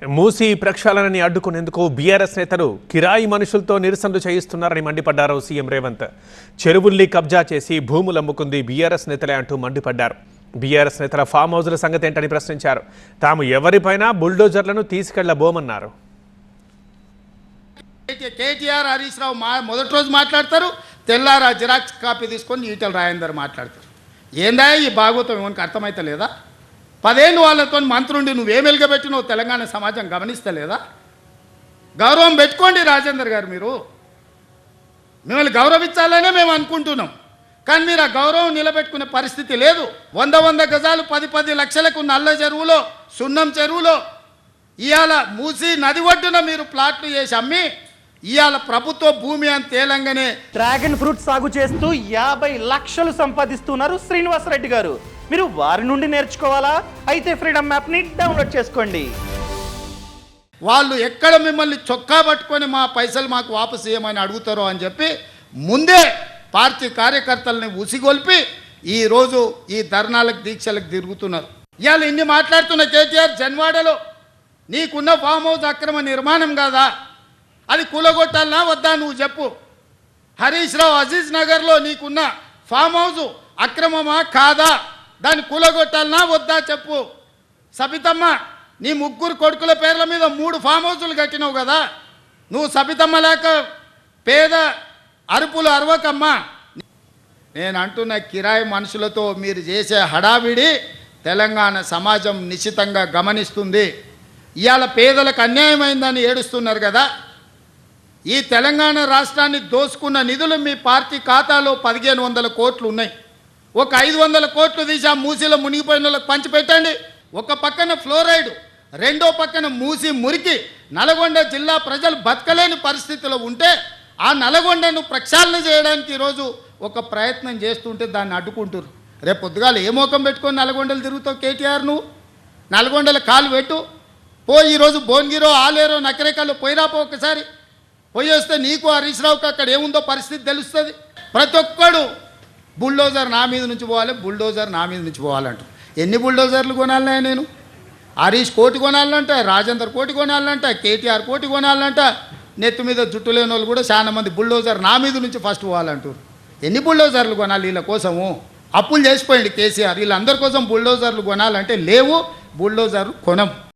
మూసీ ప్రక్షాళనని అడ్డుకునేందుకు బీఆర్ఎస్ నేతలు కిరాయి మనుషులతో నిరసనలు చేయిస్తున్నారని మండిపడ్డారు సీఎం రేవంత్. చెరువుల్ని కబ్జా చేసి భూములు అమ్ముకుంది బీఆర్ఎస్ నేతలే అంటూ మండిపడ్డారు. బీఆర్ఎస్ నేతల ఫామ్ హౌజ్ల సంగతి ఏంటని ప్రశ్నించారు. తాము ఎవరిపైనా బుల్డోజర్లను తీసుకెళ్లబోమన్నారు. కేటీఆర్ హరీష్ రావు మొదటి రోజు మాట్లాడతారు, తెల్లారా జిరాక్స్ కాపీ తీసుకొని ఈటల రాజేందర్ మాట్లాడతారు. ఏందా ఈ భాగవతం ఏమనికి అర్థమైతే లేదా? 10 ఏళ్ళు వాళ్ళతో మంత్రుండి నువ్వేం వెలుగబెట్టినో తెలంగాణ సమాజం గమనిస్తలేదా? గౌరవం పెట్టుకోండి రాజేందర్ గారు, మీరు మిమ్మల్ని గౌరవించాలనే మేము అనుకుంటున్నాం. కానీ మీరు ఆ గౌరవం నిలబెట్టుకునే పరిస్థితి లేదు. 100 గజాలు 10 లక్షలకు నల్ల చెరువులో, సున్నం చెరువులో ఇవాళ మూసి నది ఒడ్డున మీరు ప్లాట్లు చేసి అమ్మి ఇవాళ ప్రభుత్వ భూమి అని తేలంగానే డ్రాగన్ ఫ్రూట్ సాగు చేస్తూ 50 లక్షలు సంపాదిస్తున్నారు శ్రీనివాసరెడ్డి గారు. మీరు వారి నుండి నేర్చుకోవాలా? అయితే ఫ్రీడమ్ యాప్ని డౌన్లోడ్ చేసుకోండి. వాళ్ళు ఎక్కడ మిమ్మల్ని చొక్కా పట్టుకొని మా పైసలు మాకు వాపసు చేయమని అడుగుతారో అని చెప్పి ముందే పార్టీ కార్యకర్తలని ఉసిగొల్పి ఈరోజు ఈ ధర్నాలకు దీక్షలకు తిరుగుతున్నారు. ఇవాళ ఇన్ని మాట్లాడుతున్న కేటీఆర్, జన్వాడలో నీకున్న ఫామ్ హౌస్ అక్రమ నిర్మాణం కాదా? అది కూలగొట్టాలనా వద్దా నువ్వు చెప్పు. హరీష్ రావు అజీజ్ నగర్లో నీకున్న ఫామ్ హౌస్ అక్రమమా కాదా? దాన్ని కూలగొట్టాలనా వద్దా చెప్పు. సబితమ్మ, నీ 3 కొడుకుల పేర్ల మీద 3 ఫామ్ హౌసులు కట్టినావు కదా. నువ్వు సబితమ్మ లేక పేద అరుపులు అరవకమ్మా. నేను అంటున్న కిరాయి మనుషులతో మీరు చేసే హడావిడి తెలంగాణ సమాజం నిశ్చితంగా గమనిస్తుంది. ఇవాళ పేదలకు అన్యాయమైందని ఏడుస్తున్నారు కదా. ఈ తెలంగాణ రాష్ట్రాన్ని దోసుకున్న నిధులు మీ పార్టీ ఖాతాలో 1500 కోట్లు ఉన్నాయి. ఒక 500 కోట్లు తీసి ఆ మూసీలో మునిగిపోయిన వాళ్ళకి పంచిపెట్టండి. ఒక పక్కన ఫ్లోరైడ్, రెండో పక్కన మూసి మురికి నల్గొండ జిల్లా ప్రజలు బతకలేని పరిస్థితిలో ఉంటే ఆ నల్గొండను ప్రక్షాళన చేయడానికి ఈరోజు ఒక ప్రయత్నం చేస్తుంటే దాన్ని అడ్డుకుంటారు. రేపు పొద్దుగాలు ఏ మోకం పెట్టుకొని నల్గొండలు తిరుగుతావు కేటీఆర్? నువ్వు నల్గొండల కాలు పెట్టు పో. ఈరోజు భువనగిరో, ఆలేరో, నకరేకల్లో పోయిరాపో. ఒకసారి పోయి వస్తే నీకు హరీష్ రావుకి అక్కడ ఏముందో పరిస్థితి తెలుస్తుంది. ప్రతి ఒక్కడు బుల్డోజర్ నా మీద నుంచి పోవాలి, బుల్డోజర్ నా మీద నుంచి పోవాలంట. ఎన్ని బుల్డోజర్లు కొనాలనే? నేను హరీష్ కోటి కొనాలంట, రాజేందర్ కోటి కొనాలంట, కేటీఆర్ కోటి కొనాలంట. నెత్తి మీద జుట్టు లేని వాళ్ళు కూడా చాలా మంది బుల్డోజర్ నా మీద నుంచి ఫస్ట్ పోవాలంటారు. ఎన్ని బుల్డోజర్లు కొనాలి వీళ్ళ కోసము? అప్పులు చేసిపోయింది కేసీఆర్. వీళ్ళందరి కోసం బుల్డోజర్లు కొనాలంటే లేవు. బుల్డోజర్లు కొనం.